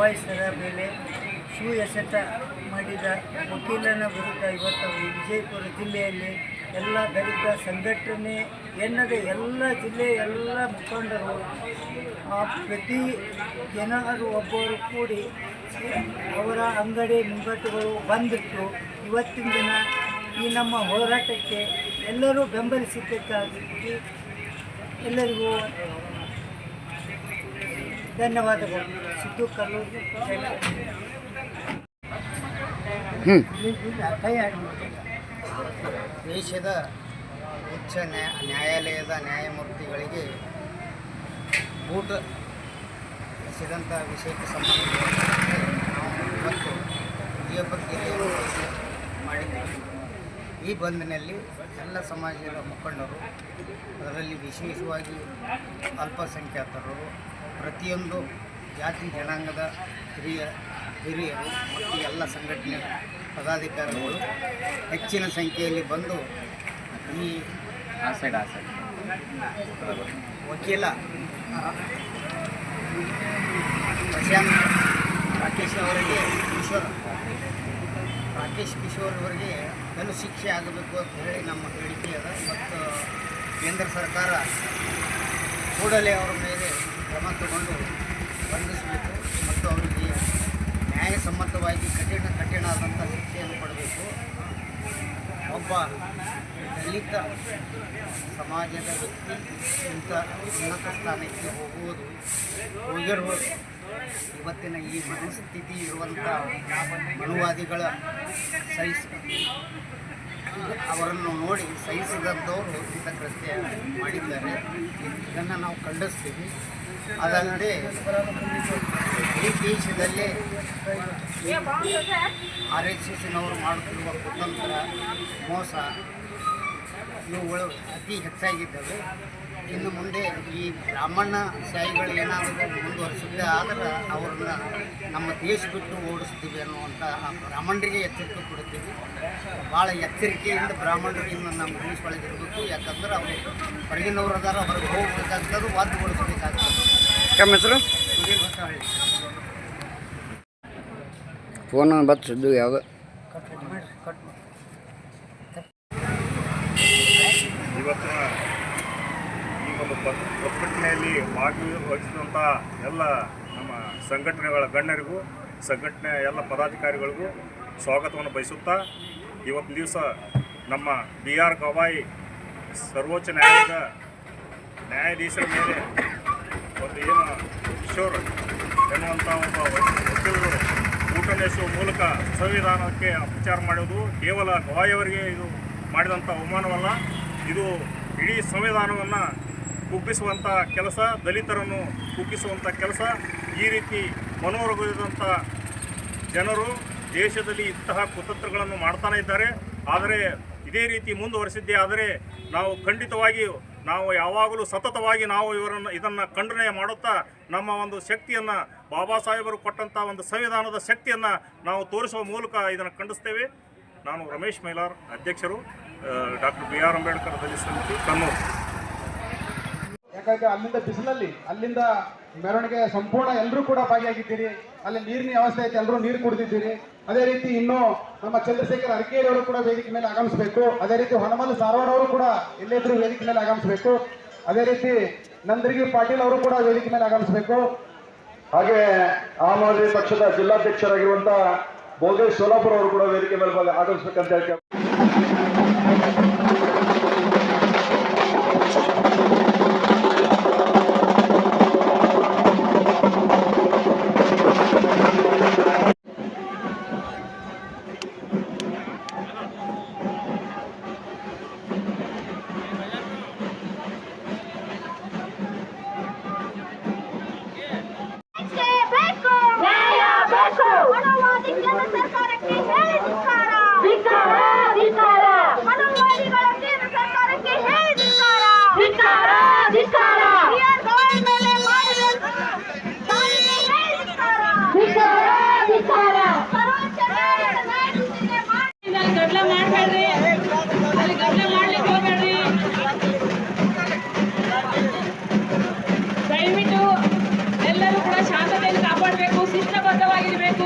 ದಬಾಯಿಸದ ಮೇಲೆ ಎಸೆತ ಮಾಡಿದ ವಕೀಲನ ವಿರುದ್ಧ ಇವತ್ತು ವಿಜಯಪುರ ಜಿಲ್ಲೆಯಲ್ಲಿ ಎಲ್ಲ ದಲಿತ ಸಂಘಟನೆ ಎನ್ನದೇ ಎಲ್ಲ ಜಿಲ್ಲೆಯ ಎಲ್ಲ ಮುಖಂಡರು ಪ್ರತಿ ಜನರು ಒಬ್ಬರು ಕೂಡಿ ಅವರ ಅಂಗಡಿ ಮುಂಗಟ್ಟುಗಳು ಬಂದಿಟ್ಟು ಇವತ್ತಿನ ದಿನ ಈ ನಮ್ಮ ಹೋರಾಟಕ್ಕೆ ಎಲ್ಲರೂ ಬೆಂಬಲಿಸಿದ್ದಕ್ಕಾಗಿ ಎಲ್ಲರಿಗೂ ಧನ್ಯವಾದಗಳು. ಸಿದ್ದು ಕಲ್ಲೂರು ದೇಶದ ಉಚ್ಚ ನ್ಯಾಯಾಲಯದ ನ್ಯಾಯಮೂರ್ತಿಗಳಿಗೆ ಬೂಟ್ ಎಸೆದಂಥ ವಿಷಯಕ್ಕೆ ಸಂಬಂಧಿಸಿದಂತೆ ನಾವು ಇವತ್ತು ಈ ಬಗ್ಗೆ ಮಾಡಿದ್ದೇವೆ. ಈ ಬಂದ್ನಲ್ಲಿ ಎಲ್ಲ ಸಮಾಜದ ಮುಖಂಡರು, ಅದರಲ್ಲಿ ವಿಶೇಷವಾಗಿ ಅಲ್ಪಸಂಖ್ಯಾತರು, ಪ್ರತಿಯೊಂದು ಜಾತಿ ಜನಾಂಗದ ಹಿರಿಯರು ಮತ್ತು ಎಲ್ಲ ಸಂಘಟನೆಯ ಪದಾಧಿಕಾರಿಗಳು ಹೆಚ್ಚಿನ ಸಂಖ್ಯೆಯಲ್ಲಿ ಬಂದು ಈ ವಕೀಲ ಪ್ರಶಾಂತ್ ರಾಕೇಶ್ ಕಿಶೋರ್ ಅವರಿಗೆ ಗಲ್ಲು ಶಿಕ್ಷೆ ಆಗಬೇಕು ಅಂತ ಹೇಳಿ ನಮ್ಮ ಬೇಡಿಕೆ ಅದ. ಮತ್ತು ಕೇಂದ್ರ ಸರ್ಕಾರ ಕೂಡಲೇ ಅವರ ಮೇಲೆ ಕ್ರಮ ತಗೊಂಡು ಬಂಧಿಸಬೇಕು ಮತ್ತು ಅವರಿಗೆ ನ್ಯಾಯಸಮ್ಮತವಾಗಿ ಕಠಿಣ ಆದಂಥ ಶಿಕ್ಷೆಯನ್ನು ಕೊಡಬೇಕು. ಒಬ್ಬ ದಲಿತ ಸಮಾಜದ ವ್ಯಕ್ತಿ ಇಂಥ ಉನ್ನತ ಸ್ಥಾನಕ್ಕೆ ಹೋಗಿರ್ಬೋದು. ಇವತ್ತಿನ ಈ ಮನಸ್ಥಿತಿ ಇರುವಂಥ ಮನುವಾದಿಗಳ ಅವರನ್ನು ನೋಡಿ ಸಹಿಸಿದಂಥವರು ಇಂಥ ಕೃತ್ಯ ಮಾಡಿದ್ದಾರೆ. ಇದನ್ನು ನಾವು ಖಂಡಿಸ್ತೀವಿ. ಅದಲ್ಲದೆ ಈ ದೇಶದಲ್ಲೇ RSSನವರು ಮಾಡುತ್ತಿರುವ ಕುತಂತ್ರ, ಮೋಸ ಇವುಗಳು ಅತಿ ಹೆಚ್ಚಾಗಿದ್ದಾವೆ. ಇನ್ನು ಮುಂದೆ ಈ ಬ್ರಾಹ್ಮಣ ಶಾಹಿಗಳು ಏನಾದರೂ ಮುಂದುವರಿಸಿದ್ದೆ ಆದರೆ ಅವ್ರನ್ನ ನಮ್ಮ ದೇಶ ಬಿಟ್ಟು ಓಡಿಸ್ತೀವಿ ಅನ್ನುವಂಥ ಬ್ರಾಹ್ಮಣರಿಗೆ ಎಚ್ಚರಿಕೆ ಕೊಡ್ತೀವಿ. ಭಾಳ ಎಚ್ಚರಿಕೆಯಿಂದ ಬ್ರಾಹ್ಮಣರು ಇನ್ನು ನಮ್ಮ ದೇಶ ಒಳಗೆ ಇರಬೇಕು. ಯಾಕಂದ್ರೆ ಅವರು ಹೊರಗಿನವ್ರು ಅದಾರ, ಹೊರಗೆ ಹೋಗ್ಬೇಕಾಗ್ತದೆ, ವಾದ್ದು ಓಡಿಸ್ಬೇಕಾಗ್ತದೆ. ನಮ್ಮ ಹೆಸರು ಫೋನ್ ಬಚ್ಚಿದ್ದು ಯಾವುದು ಇವತ್ತಿನ ಈ ಒಂದು ಪ್ರತಿಭಟನೆಯಲ್ಲಿ ಭಾಗವಹಿಸಿದಂಥ ಎಲ್ಲ ನಮ್ಮ ಸಂಘಟನೆಗಳ ಗಣ್ಯರಿಗೂ ಸಂಘಟನೆಯ ಎಲ್ಲ ಪದಾಧಿಕಾರಿಗಳಿಗೂ ಸ್ವಾಗತವನ್ನು ಬಯಸುತ್ತಾ, ಇವತ್ತಿನ ದಿವಸ ನಮ್ಮ BR ಗವಾಯಿ ಸರ್ವೋಚ್ಚ ನ್ಯಾಯಾಲಯದ ನ್ಯಾಯಾಧೀಶರ ಮೇಲೆ ಒಂದು ಏನು ಕಿಶೋರ್ ಎನ್ನುವಂಥ ಒಬ್ಬ ವಕೀಲರು ಊಟನೆಸುವ ಮೂಲಕ ಸಂವಿಧಾನಕ್ಕೆ ಅಪಚಾರ ಮಾಡೋದು ಕೇವಲ ಗವಾಯಿಯವರಿಗೆ ಇದು ಮಾಡಿದಂಥ ಅವಮಾನವಲ್ಲ, ಇದು ಇಡೀ ಸಂವಿಧಾನವನ್ನು ಕುಗ್ಗಿಸುವಂಥ ಕೆಲಸ, ದಲಿತರನ್ನು ಕುಗ್ಗಿಸುವಂಥ ಕೆಲಸ. ಈ ರೀತಿ ಮನೋರೋಗದಂಥ ಜನರು ದೇಶದಲ್ಲಿ ಇಂತಹ ಕುತಂತ್ರಗಳನ್ನು ಮಾಡ್ತಾನೆ ಇದ್ದಾರೆ. ಆದರೆ ಇದೇ ರೀತಿ ಮುಂದುವರಿಸಿದ್ದೇ ಆದರೆ ನಾವು ಖಂಡಿತವಾಗಿ ನಾವು ಯಾವಾಗಲೂ ಸತತವಾಗಿ ನಾವು ಇದನ್ನು ಖಂಡನೆ ಮಾಡುತ್ತಾ ನಮ್ಮ ಒಂದು ಶಕ್ತಿಯನ್ನು, ಬಾಬಾ ಸಾಹೇಬರು ಕೊಟ್ಟಂಥ ಒಂದು ಸಂವಿಧಾನದ ಶಕ್ತಿಯನ್ನು ನಾವು ತೋರಿಸುವ ಮೂಲಕ ಇದನ್ನು ಖಂಡಿಸ್ತೇವೆ. ನಾನು ರಮೇಶ್ ಮೈಲಾರ್, ಅಧ್ಯಕ್ಷರು, ಡಾಕ್ಟರ್ BR ಅಂಬೇಡ್ಕರ್ ದಲಿತ ಸಮಿತಿ, ಕಣ್ಣೂರು. ಯಾಕಂದರೆ ಅಲ್ಲಿಂದ ಬಿಸಿಲಲ್ಲಿ ಅಲ್ಲಿಂದ ಮೆರವಣಿಗೆ ಸಂಪೂರ್ಣ ಎಲ್ಲರೂ ಕೂಡ ಭಾಗಿಯಾಗಿದ್ದೀರಿ. ಅಲ್ಲಿ ನೀರಿನ ವ್ಯವಸ್ಥೆ ಐತೆ, ಎಲ್ಲರೂ ನೀರು ಕುಡಿದಿದ್ದೀರಿ. ಅದೇ ರೀತಿ ಇನ್ನೂ ನಮ್ಮ ಚಂದ್ರಶೇಖರ್ ಅರಕೇರಿ ಅವರು ಕೂಡ ವೇದಿಕೆ ಮೇಲೆ ಆಗಮಿಸಬೇಕು. ಅದೇ ರೀತಿ ಹೊನಮಲ್ ಸಾರವಾಡ ಅವರು ಕೂಡ ಎಲ್ಲೆದ್ರು ವೇದಿಕೆ ಮೇಲೆ ಆಗಮಿಸಬೇಕು. ಅದೇ ರೀತಿ ನಂದರ್ಗಿ ಪಾಟೀಲ್ ಅವರು ಕೂಡ ವೇದಿಕೆ ಮೇಲೆ ಆಗಮಿಸಬೇಕು. ಹಾಗೆ ಆಮ್ ಆದ್ಮಿ ಪಕ್ಷದ ಜಿಲ್ಲಾಧ್ಯಕ್ಷರಾಗಿರುವಂತ ಭೋಗೇಶ್ ಸೋಲಾಪುರ ಅವರು ಕೂಡ ವೇದಿಕೆ ಮೇಲೆ ಆಗಮಿಸಬೇಕಂತ ಹೇಳ್ತಾರೆ. ಬದ್ಧವಾಗಿರಬೇಕು.